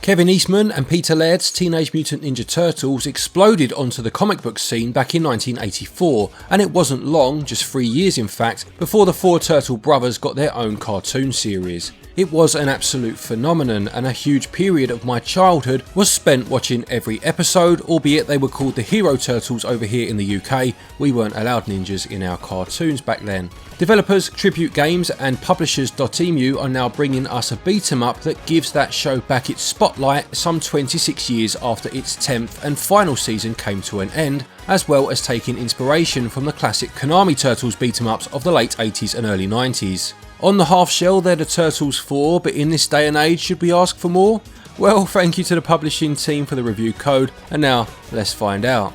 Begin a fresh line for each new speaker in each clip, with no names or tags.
Kevin Eastman and Peter Laird's Teenage Mutant Ninja Turtles exploded onto the comic book scene back in 1984, and it wasn't long, just 3 years in fact, before the four Turtle brothers got their own cartoon series. It was an absolute phenomenon, and a huge period of my childhood was spent watching every episode, albeit they were called the Hero Turtles over here in the UK. We weren't allowed ninjas in our cartoons back then. Developers Tribute Games and publishers Dotemu are now bringing us a beat 'em up that gives that show back its spotlight some 26 years after its 10th and final season came to an end, as well as taking inspiration from the classic Konami Turtles beat 'em ups of the late 80s and early 90s. On the half shell they're the Turtles 4, but in this day and age should we ask for more? Well, thank you to the publishing team for the review code, and now let's find out.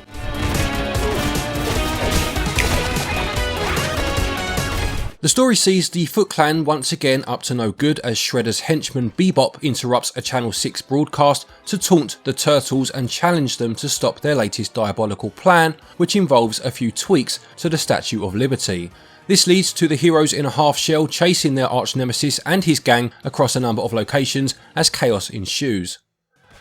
The story sees the Foot Clan once again up to no good as Shredder's henchman Bebop interrupts a Channel 6 broadcast to taunt the Turtles and challenge them to stop their latest diabolical plan, which involves a few tweaks to the Statue of Liberty. This leads to the heroes in a half shell chasing their arch nemesis and his gang across a number of locations as chaos ensues.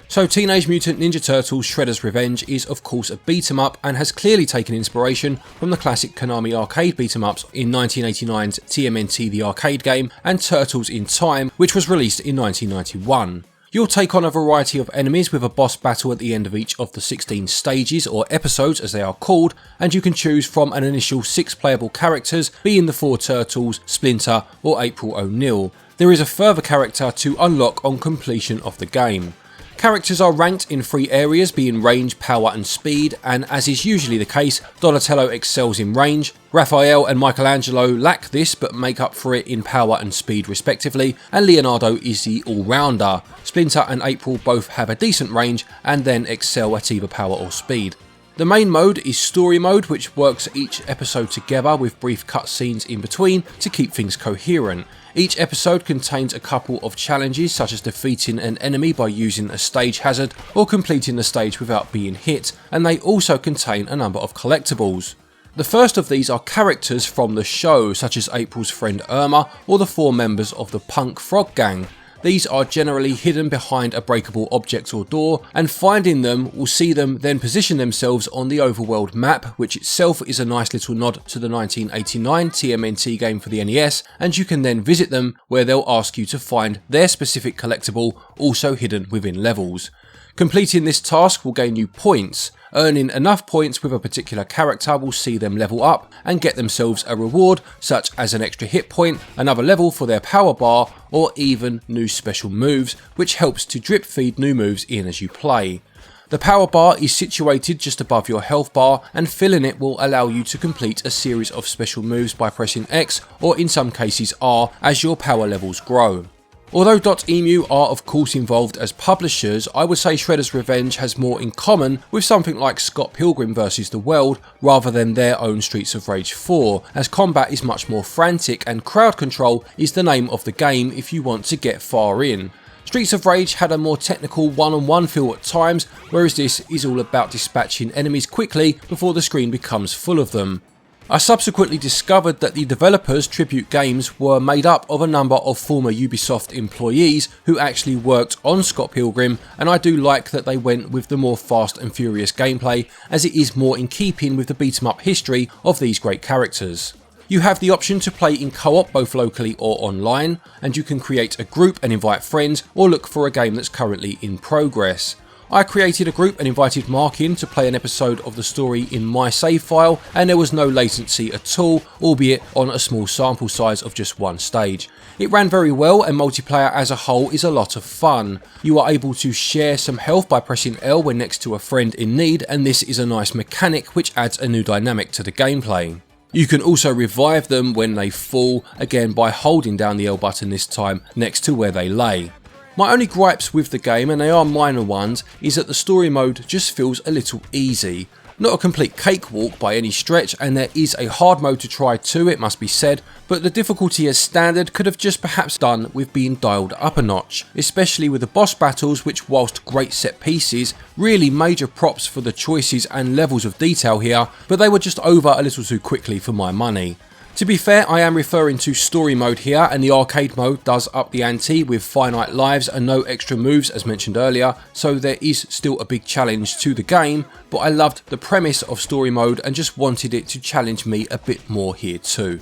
So Teenage Mutant Ninja Turtles Shredder's Revenge is of course a beat 'em up and has clearly taken inspiration from the classic Konami arcade beat 'em ups in 1989's TMNT the arcade game and Turtles in Time, which was released in 1991. You'll take on a variety of enemies with a boss battle at the end of each of the 16 stages, or episodes as they are called, and you can choose from an initial 6 playable characters, being the 4 Turtles, Splinter or April O'Neil. There is a further character to unlock on completion of the game. Characters are ranked in 3 areas, being range, power and speed, and as is usually the case, Donatello excels in range, Raphael and Michelangelo lack this but make up for it in power and speed respectively, and Leonardo is the all-rounder. Splinter and April both have a decent range and then excel at either power or speed. The main mode is Story Mode, which works each episode together with brief cutscenes in between to keep things coherent. Each episode contains a couple of challenges, such as defeating an enemy by using a stage hazard or completing the stage without being hit, and they also contain a number of collectibles. The first of these are characters from the show, such as April's friend Irma or the 4 members of the Punk Frog Gang. These are generally hidden behind a breakable object or door, and finding them will see them then position themselves on the overworld map, which itself is a nice little nod to the 1989 TMNT game for the NES, and you can then visit them where they'll ask you to find their specific collectible, also hidden within levels. Completing this task will gain you points. Earning enough points with a particular character will see them level up and get themselves a reward, such as an extra hit point, another level for their power bar, or even new special moves, which helps to drip feed new moves in as you play. The power bar is situated just above your health bar, and filling it will allow you to complete a series of special moves by pressing X, or in some cases R, as your power levels grow. Although Dotemu are of course involved as publishers, I would say Shredder's Revenge has more in common with something like Scott Pilgrim vs. the World rather than their own Streets of Rage 4, as combat is much more frantic and crowd control is the name of the game if you want to get far in. Streets of Rage had a more technical one-on-one feel at times, whereas this is all about dispatching enemies quickly before the screen becomes full of them. I subsequently discovered that the developers, Tribute Games, were made up of a number of former Ubisoft employees who actually worked on Scott Pilgrim, and I do like that they went with the more fast and furious gameplay, as it is more in keeping with the beat 'em up history of these great characters. You have the option to play in co-op both locally or online, and you can create a group and invite friends, or look for a game that's currently in progress. I created a group and invited Mark in to play an episode of the story in my save file, and there was no latency at all, albeit on a small sample size of just 1 stage. It ran very well, and multiplayer as a whole is a lot of fun. You are able to share some health by pressing L when next to a friend in need, and this is a nice mechanic which adds a new dynamic to the gameplay. You can also revive them when they fall, again by holding down the L button this time next to where they lay. My only gripes with the game, and they are minor ones, is that the story mode just feels a little easy. Not a complete cakewalk by any stretch, and there is a hard mode to try too, it must be said, but the difficulty as standard could have just perhaps done with being dialed up a notch, especially with the boss battles, which whilst great set pieces, really major props for the choices and levels of detail here, but they were just over a little too quickly for my money. To be fair, I am referring to story mode here, and the arcade mode does up the ante with finite lives and no extra moves as mentioned earlier, so there is still a big challenge to the game, but I loved the premise of story mode and just wanted it to challenge me a bit more here too.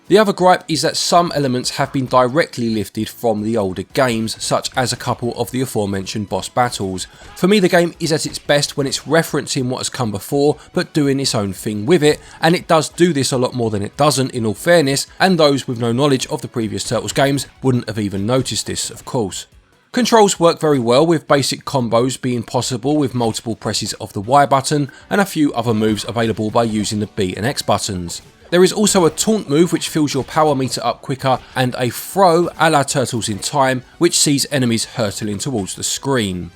The other gripe is that some elements have been directly lifted from the older games, such as a couple of the aforementioned boss battles. For me, the game is at its best when it's referencing what has come before, but doing its own thing with it, and it does do this a lot more than it doesn't in all fairness, and those with no knowledge of the previous Turtles games wouldn't have even noticed this, of course. Controls work very well, with basic combos being possible with multiple presses of the Y button, and a few other moves available by using the B and X buttons. There is also a taunt move which fills your power meter up quicker, and a throw a la Turtles in Time which sees enemies hurtling towards the screen.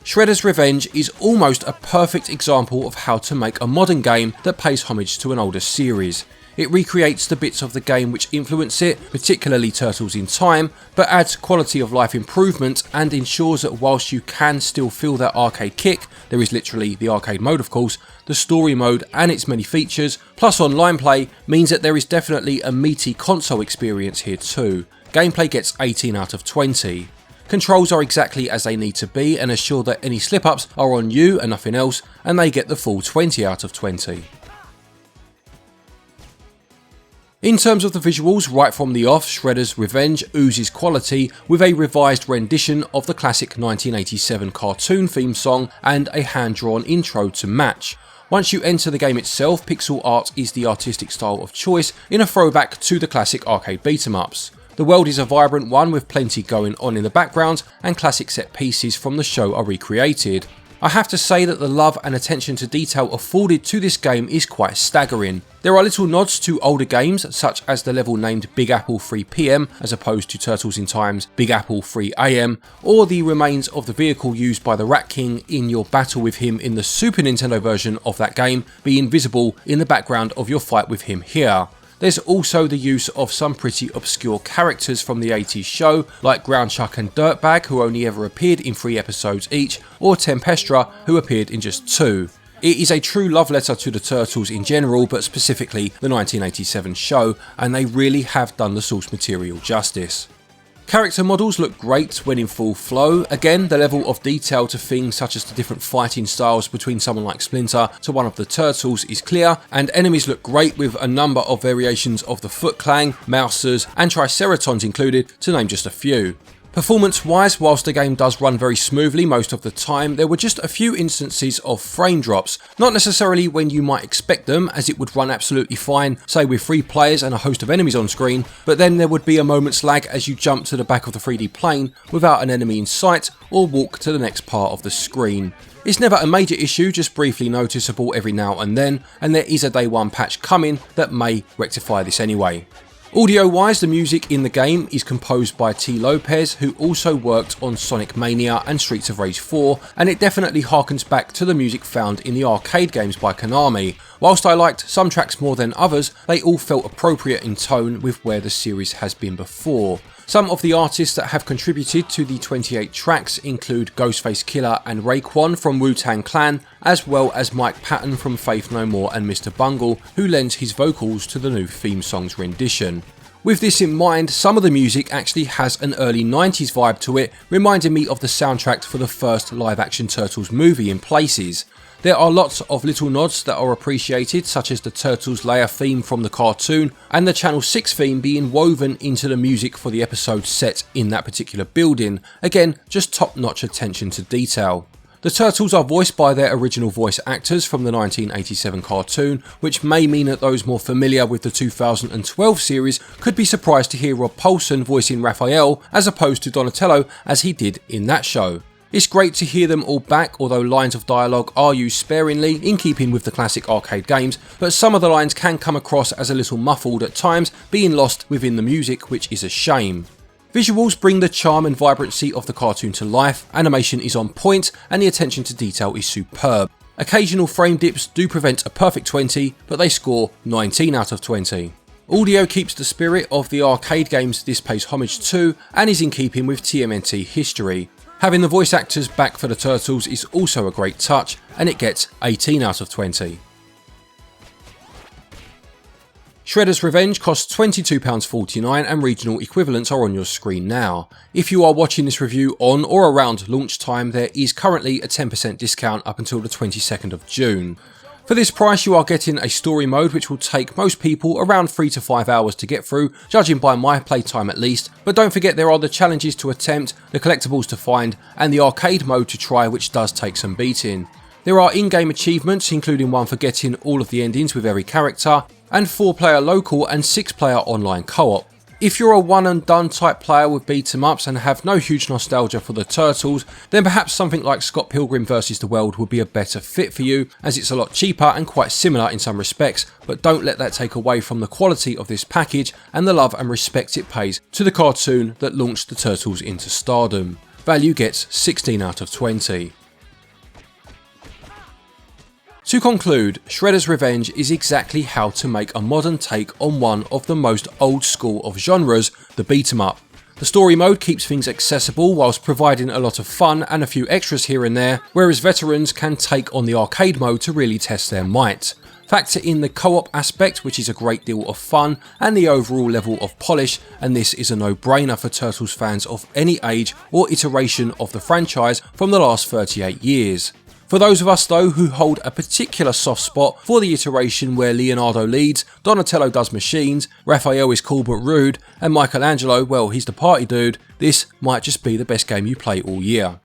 Shredder's Revenge is almost a perfect example of how to make a modern game that pays homage to an older series. It recreates the bits of the game which influence it, particularly Turtles in Time, but adds quality of life improvements and ensures that whilst you can still feel that arcade kick, there is literally the arcade mode of course, the story mode and its many features, plus online play, means that there is definitely a meaty console experience here too. Gameplay gets 18 out of 20. Controls are exactly as they need to be and assure that any slip-ups are on you and nothing else, and they get the full 20 out of 20. In terms of the visuals, right from the off, Shredder's Revenge oozes quality with a revised rendition of the classic 1987 cartoon theme song and a hand-drawn intro to match. Once you enter the game itself, pixel art is the artistic style of choice in a throwback to the classic arcade beat-em-ups. The world is a vibrant one with plenty going on in the background, and classic set pieces from the show are recreated. I have to say that the love and attention to detail afforded to this game is quite staggering. There are little nods to older games, such as the level named Big Apple 3 PM as opposed to Turtles in Time's Big Apple 3 AM, or the remains of the vehicle used by the Rat King in your battle with him in the Super Nintendo version of that game being visible in the background of your fight with him here. There's also the use of some pretty obscure characters from the 80s show, like Ground Chuck and Dirtbag, who only ever appeared in 3 episodes each, or Tempestra, who appeared in just 2. It is a true love letter to the Turtles in general, but specifically the 1987 show, and they really have done the source material justice. Character models look great when in full flow. Again, the level of detail to things such as the different fighting styles between someone like Splinter to one of the Turtles is clear, and enemies look great with a number of variations of the Foot Clan, Mousers and Triceratons included, to name just a few. Performance wise, whilst the game does run very smoothly most of the time, there were just a few instances of frame drops, not necessarily when you might expect them, as it would run absolutely fine, say with 3 players and a host of enemies on screen, but then there would be a moment's lag as you jump to the back of the 3D plane without an enemy in sight or walk to the next part of the screen. It's never a major issue, just briefly noticeable every now and then, and there is a day one patch coming that may rectify this anyway. Audio wise, the music in the game is composed by T. Lopez, who also worked on Sonic Mania and Streets of Rage 4, and it definitely harkens back to the music found in the arcade games by Konami. Whilst I liked some tracks more than others, they all felt appropriate in tone with where the series has been before. Some of the artists that have contributed to the 28 tracks include Ghostface Killer and Raekwon from Wu-Tang Clan, as well as Mike Patton from Faith No More and Mr. Bungle, who lends his vocals to the new theme song's rendition. With this in mind, some of the music actually has an early 90s vibe to it, reminding me of the soundtrack for the first live-action Turtles movie in places. There are lots of little nods that are appreciated, such as the Turtles layer theme from the cartoon and the Channel 6 theme being woven into the music for the episode set in that particular building. Again, just top-notch attention to detail. The Turtles are voiced by their original voice actors from the 1987 cartoon, which may mean that those more familiar with the 2012 series could be surprised to hear Rob Paulsen voicing Raphael as opposed to Donatello as he did in that show. It's great to hear them all back, although lines of dialogue are used sparingly in keeping with the classic arcade games, but some of the lines can come across as a little muffled at times, being lost within the music, which is a shame. Visuals bring the charm and vibrancy of the cartoon to life, animation is on point, and the attention to detail is superb. Occasional frame dips do prevent a perfect 20, but they score 19 out of 20. Audio keeps the spirit of the arcade games this pays homage to, and is in keeping with TMNT history. Having the voice actors back for the Turtles is also a great touch, and it gets 18 out of 20. Shredder's Revenge costs £22.49 and regional equivalents are on your screen now. If you are watching this review on or around launch time, there is currently a 10% discount up until the 22nd of June. For this price you are getting a story mode which will take most people around 3 to 5 hours to get through, judging by my playtime at least, but don't forget there are the challenges to attempt, the collectibles to find, and the arcade mode to try, which does take some beating. There are in-game achievements, including one for getting all of the endings with every character, and 4-player local and 6-player online co-op. If you're a one and done type player with beat 'em ups and have no huge nostalgia for the Turtles, then perhaps something like Scott Pilgrim vs. the World would be a better fit for you, as it's a lot cheaper and quite similar in some respects, but don't let that take away from the quality of this package and the love and respect it pays to the cartoon that launched the Turtles into stardom. Value gets 16 out of 20. To conclude, Shredder's Revenge is exactly how to make a modern take on one of the most old school of genres, the beat 'em up. The story mode keeps things accessible whilst providing a lot of fun and a few extras here and there, whereas veterans can take on the arcade mode to really test their might. Factor in the co-op aspect, which is a great deal of fun, and the overall level of polish, and this is a no-brainer for Turtles fans of any age or iteration of the franchise from the last 38 years. For those of us though who hold a particular soft spot for the iteration where Leonardo leads, Donatello does machines, Raphael is cool but rude, and Michelangelo, well, he's the party dude, this might just be the best game you play all year.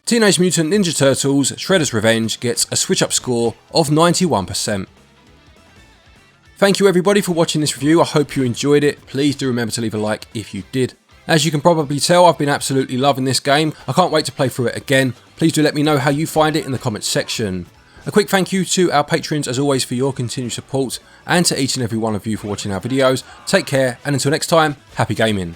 Teenage Mutant Ninja Turtles Shredder's Revenge gets a SwitchUp score of 91%. Thank you everybody for watching this review, I hope you enjoyed it. Please do remember to leave a like if you did. As you can probably tell, I've been absolutely loving this game. I can't wait to play through it again. Please do let me know how you find it in the comments section. A quick thank you to our patrons as always for your continued support, and to each and every one of you for watching our videos. Take care, and until next time, happy gaming.